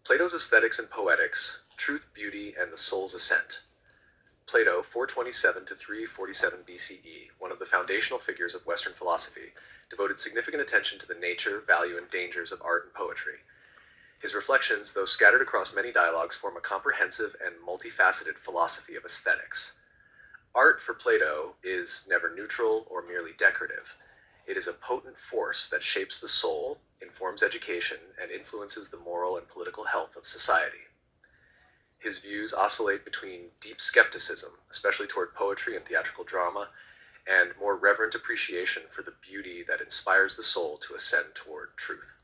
Plato's Aesthetics and Poetics, Truth, Beauty, and the Soul's Ascent. Plato, 427 to 347 BCE, one of the foundational figures of Western philosophy, devoted significant attention to the nature, value, and dangers of art and poetry. His reflections, though scattered across many dialogues, form a comprehensive and multifaceted philosophy of aesthetics. Art, for Plato, is never neutral or merely decorative. It is a potent force that shapes the soul, informs education, and influences the moral and political health of society. His views oscillate between deep skepticism, especially toward poetry and theatrical drama, and more reverent appreciation for the beauty that inspires the soul to ascend toward truth.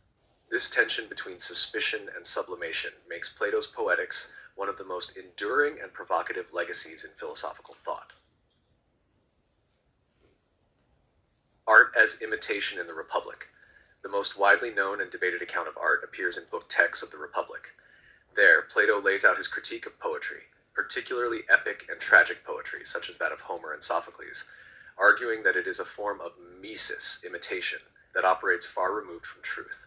This tension between suspicion and sublimation makes Plato's Poetics one of the most enduring and provocative legacies in philosophical thought. Art as imitation in the Republic. The most widely known and debated account of art appears in Book Texts of the Republic. There, Plato lays out his critique of poetry, particularly epic and tragic poetry, such as that of Homer and Sophocles, arguing that it is a form of mimesis, imitation, that operates far removed from truth.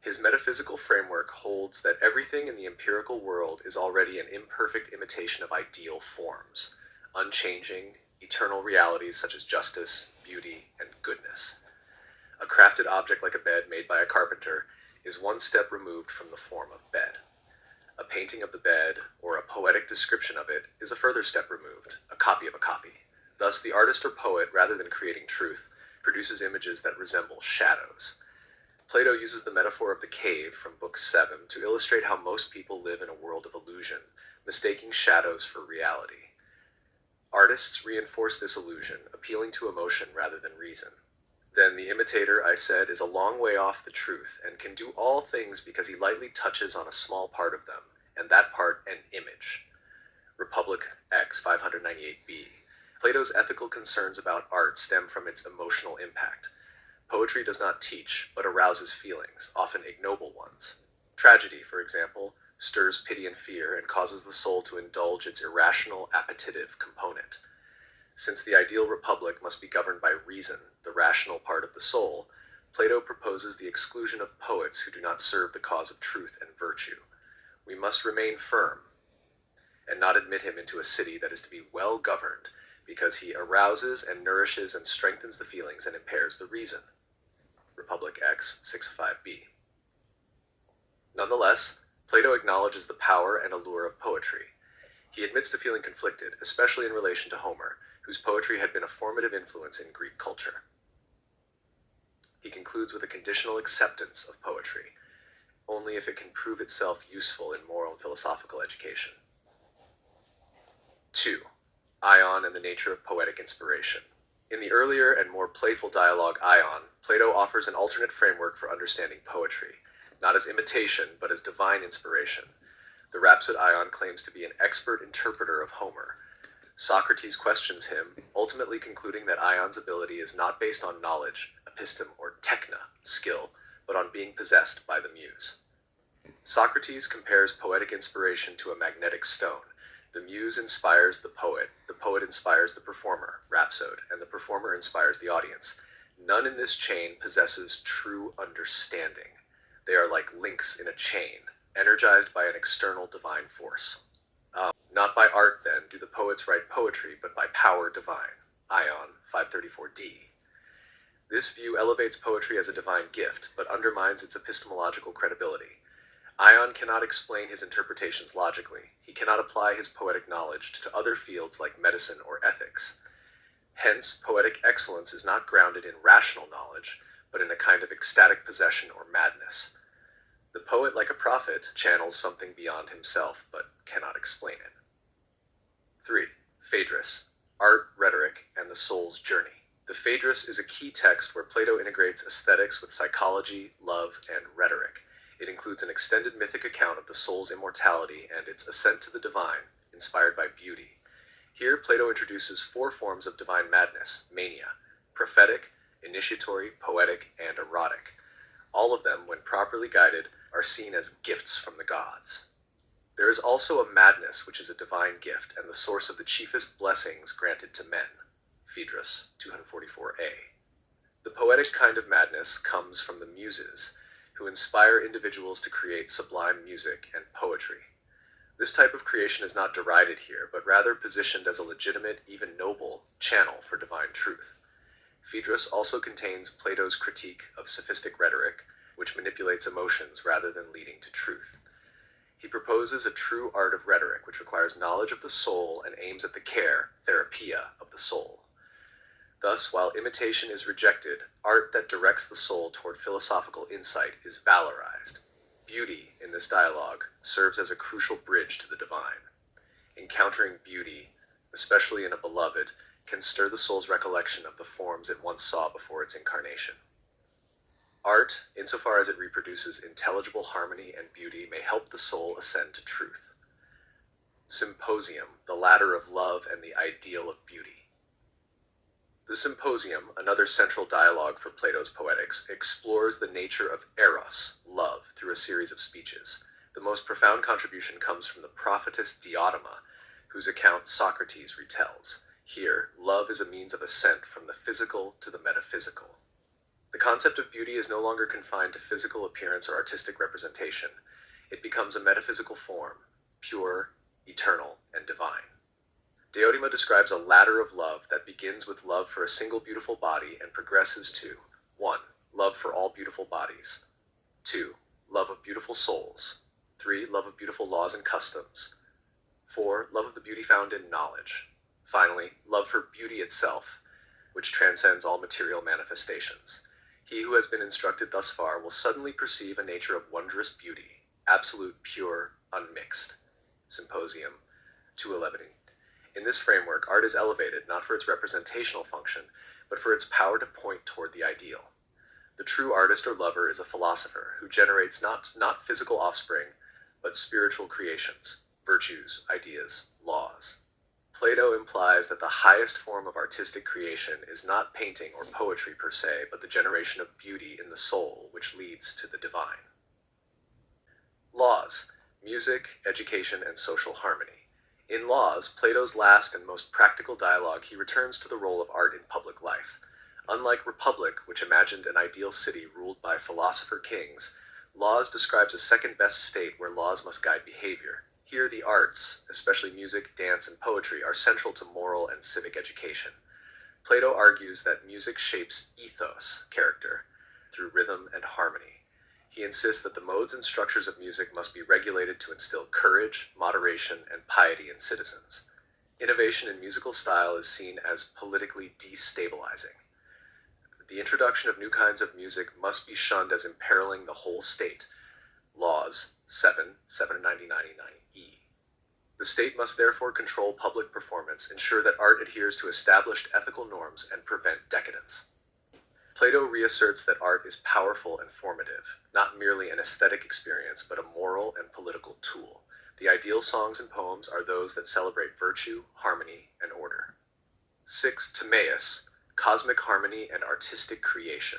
His metaphysical framework holds that everything in the empirical world is already an imperfect imitation of ideal forms, unchanging, eternal realities such as justice, beauty, and goodness. A crafted object like a bed made by a carpenter is one step removed from the form of bed. A painting of the bed, or a poetic description of it, is a further step removed, a copy of a copy. Thus, the artist or poet, rather than creating truth, produces images that resemble shadows. Plato uses the metaphor of the cave from Book 7 to illustrate how most people live in a world of illusion, mistaking shadows for reality. Artists reinforce this illusion, appealing to emotion rather than reason. Then the imitator, I said, is a long way off the truth, and can do all things because he lightly touches on a small part of them, and that part an image. Republic X 598b. Plato's ethical concerns about art stem from its emotional impact. Poetry does not teach, but arouses feelings, often ignoble ones. Tragedy, for example, stirs pity and fear and causes the soul to indulge its irrational, appetitive component. Since the ideal republic must be governed by reason, the rational part of the soul, Plato proposes the exclusion of poets who do not serve the cause of truth and virtue. We must remain firm, and not admit him into a city that is to be well governed, because he arouses and nourishes and strengthens the feelings and impairs the reason. Republic X 65b. Nonetheless, Plato acknowledges the power and allure of poetry. He admits to feeling conflicted, especially in relation to Homer, whose poetry had been a formative influence in Greek culture. He concludes with a conditional acceptance of poetry, only if it can prove itself useful in moral and philosophical education. 2. Ion and the nature of poetic inspiration. In the earlier and more playful dialogue Ion, Plato offers an alternate framework for understanding poetry, not as imitation, but as divine inspiration. The rhapsode Ion claims to be an expert interpreter of Homer. Socrates questions him, ultimately concluding that Ion's ability is not based on knowledge, episteme, or techna, skill, but on being possessed by the muse. Socrates compares poetic inspiration to a magnetic stone. The muse inspires the poet inspires the performer, rhapsode, and the performer inspires the audience. None in this chain possesses true understanding. They are like links in a chain, energized by an external divine force. Not by art, then, do the poets write poetry, but by power divine. Ion 534d. This view elevates poetry as a divine gift, but undermines its epistemological credibility. Ion cannot explain his interpretations logically. He cannot apply his poetic knowledge to other fields like medicine or ethics. Hence, poetic excellence is not grounded in rational knowledge, but in a kind of ecstatic possession or madness. The poet, like a prophet, channels something beyond himself, but cannot explain it. 3. Phaedrus, Art, Rhetoric, and the Soul's Journey. The Phaedrus is a key text where Plato integrates aesthetics with psychology, love, and rhetoric. It includes an extended mythic account of the soul's immortality and its ascent to the divine, inspired by beauty. Here, Plato introduces 4 forms of divine madness: mania, prophetic, initiatory, poetic, and erotic. All of them, when properly guided, are seen as gifts from the gods. There is also a madness which is a divine gift and the source of the chiefest blessings granted to men. Phaedrus 244a. The poetic kind of madness comes from the muses. who inspire individuals to create sublime music and poetry. This type of creation is not derided here, but rather positioned as a legitimate, even noble, channel for divine truth. Phaedrus also contains Plato's critique of sophistic rhetoric, which manipulates emotions rather than leading to truth. He proposes a true art of rhetoric, which requires knowledge of the soul and aims at the care, therapia, of the soul. Thus, while imitation is rejected, art that directs the soul toward philosophical insight is valorized. Beauty, in this dialogue, serves as a crucial bridge to the divine. Encountering beauty, especially in a beloved, can stir the soul's recollection of the forms it once saw before its incarnation. Art, insofar as it reproduces intelligible harmony and beauty, may help the soul ascend to truth. Symposium, the ladder of love and the ideal of beauty. The Symposium, another central dialogue for Plato's Poetics, explores the nature of eros, love, through a series of speeches. The most profound contribution comes from the prophetess Diotima, whose account Socrates retells. Here, love is a means of ascent from the physical to the metaphysical. The concept of beauty is no longer confined to physical appearance or artistic representation. It becomes a metaphysical form, pure, eternal, and divine. Diotima describes a ladder of love that begins with love for a single beautiful body and progresses to 1. Love for all beautiful bodies. 2. Love of beautiful souls. 3. Love of beautiful laws and customs. 4. Love of the beauty found in knowledge. Finally, love for beauty itself, which transcends all material manifestations. He who has been instructed thus far will suddenly perceive a nature of wondrous beauty, absolute, pure, unmixed. Symposium 211. In this framework, art is elevated not for its representational function, but for its power to point toward the ideal. The true artist or lover is a philosopher who generates not physical offspring, but spiritual creations, virtues, ideas, laws. Plato implies that the highest form of artistic creation is not painting or poetry per se, but the generation of beauty in the soul, which leads to the divine. Laws: music, education, and social harmony. In Laws, Plato's last and most practical dialogue, he returns to the role of art in public life. Unlike Republic, which imagined an ideal city ruled by philosopher kings, Laws describes a second-best state where laws must guide behavior. Here, the arts, especially music, dance, and poetry, are central to moral and civic education. Plato argues that music shapes ethos, character, through rhythm and harmony. He insists that the modes and structures of music must be regulated to instill courage, moderation, and piety in citizens. Innovation in musical style is seen as politically destabilizing. The introduction of new kinds of music must be shunned as imperiling the whole state. Laws 799E. The state must therefore control public performance, ensure that art adheres to established ethical norms, and prevent decadence. Plato reasserts that art is powerful and formative, not merely an aesthetic experience, but a moral and political tool. The ideal songs and poems are those that celebrate virtue, harmony, and order. 6. Timaeus, cosmic harmony and artistic creation.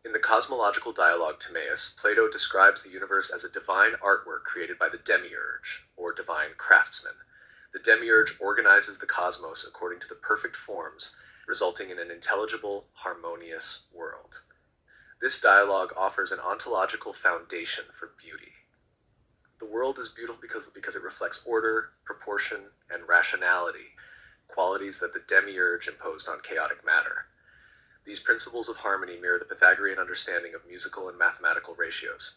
In the cosmological dialogue Timaeus, Plato describes the universe as a divine artwork created by the demiurge, or divine craftsman. The demiurge organizes the cosmos according to the perfect forms, resulting in an intelligible, harmonious world. This dialogue offers an ontological foundation for beauty. The world is beautiful because it reflects order, proportion, and rationality, qualities that the demiurge imposed on chaotic matter. These principles of harmony mirror the Pythagorean understanding of musical and mathematical ratios.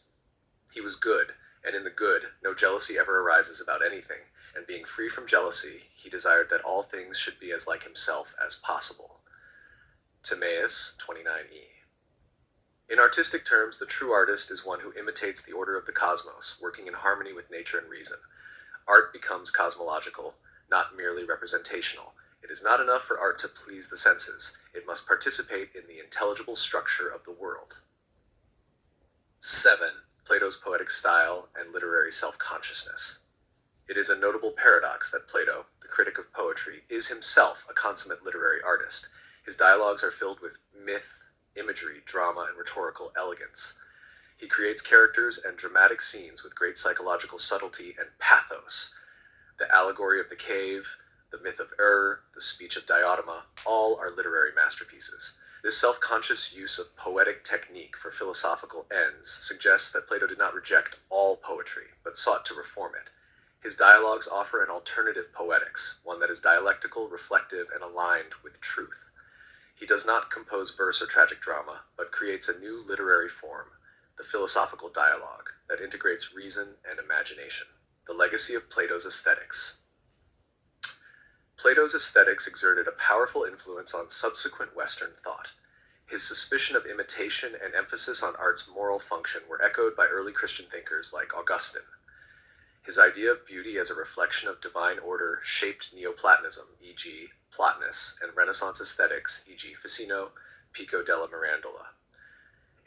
He was good, and in the good, no jealousy ever arises about anything, and being free from jealousy, he desired that all things should be as like himself as possible. Timaeus 29e. In artistic terms, the true artist is one who imitates the order of the cosmos, working in harmony with nature and reason. Art becomes cosmological, not merely representational. It is not enough for art to please the senses. It must participate in the intelligible structure of the world. 7. Plato's poetic style and literary self-consciousness. It is a notable paradox that Plato, the critic of poetry, is himself a consummate literary artist. His dialogues are filled with myth, imagery, drama, and rhetorical elegance. He creates characters and dramatic scenes with great psychological subtlety and pathos. The allegory of the cave, the myth of the speech of Diotima, all are literary masterpieces. This self-conscious use of poetic technique for philosophical ends suggests that Plato did not reject all poetry, but sought to reform it. His dialogues offer an alternative poetics, one that is dialectical, reflective, and aligned with truth. He does not compose verse or tragic drama, but creates a new literary form, the philosophical dialogue, that integrates reason and imagination. The legacy of Plato's aesthetics. Plato's aesthetics exerted a powerful influence on subsequent Western thought. His suspicion of imitation and emphasis on art's moral function were echoed by early Christian thinkers like Augustine. His idea of beauty as a reflection of divine order shaped Neoplatonism, e.g., Plotinus, and Renaissance aesthetics, e.g., Ficino, Pico della Mirandola.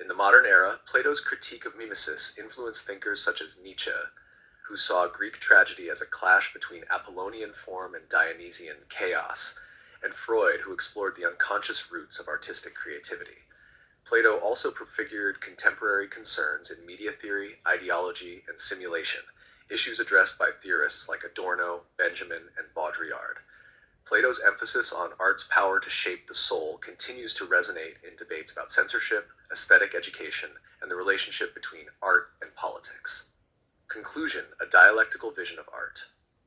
In the modern era, Plato's critique of mimesis influenced thinkers such as Nietzsche, who saw Greek tragedy as a clash between Apollonian form and Dionysian chaos, and Freud, who explored the unconscious roots of artistic creativity. Plato also prefigured contemporary concerns in media theory, ideology, and simulation, issues addressed by theorists like Adorno, Benjamin, and Baudrillard. Plato's emphasis on art's power to shape the soul continues to resonate in debates about censorship, aesthetic education, and the relationship between art and politics. Conclusion: a dialectical vision of art.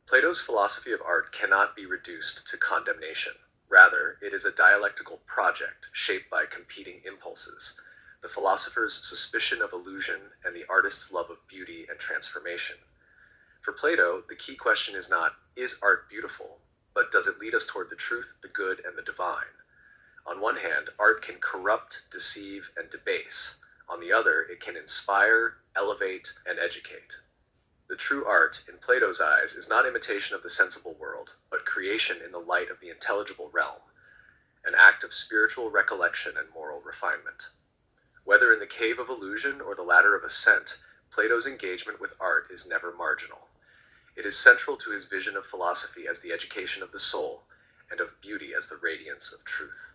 Plato's philosophy of art cannot be reduced to condemnation. Rather, it is a dialectical project shaped by competing impulses, the philosopher's suspicion of illusion and the artist's love of beauty and transformation. For Plato, the key question is not, is art beautiful, but does it lead us toward the truth, the good, and the divine? On one hand, art can corrupt, deceive, and debase. On the other, it can inspire, elevate, and educate. The true art, in Plato's eyes, is not imitation of the sensible world, but creation in the light of the intelligible realm, an act of spiritual recollection and moral refinement. Whether in the cave of illusion or the ladder of ascent, Plato's engagement with art is never marginal. It is central to his vision of philosophy as the education of the soul, and of beauty as the radiance of truth.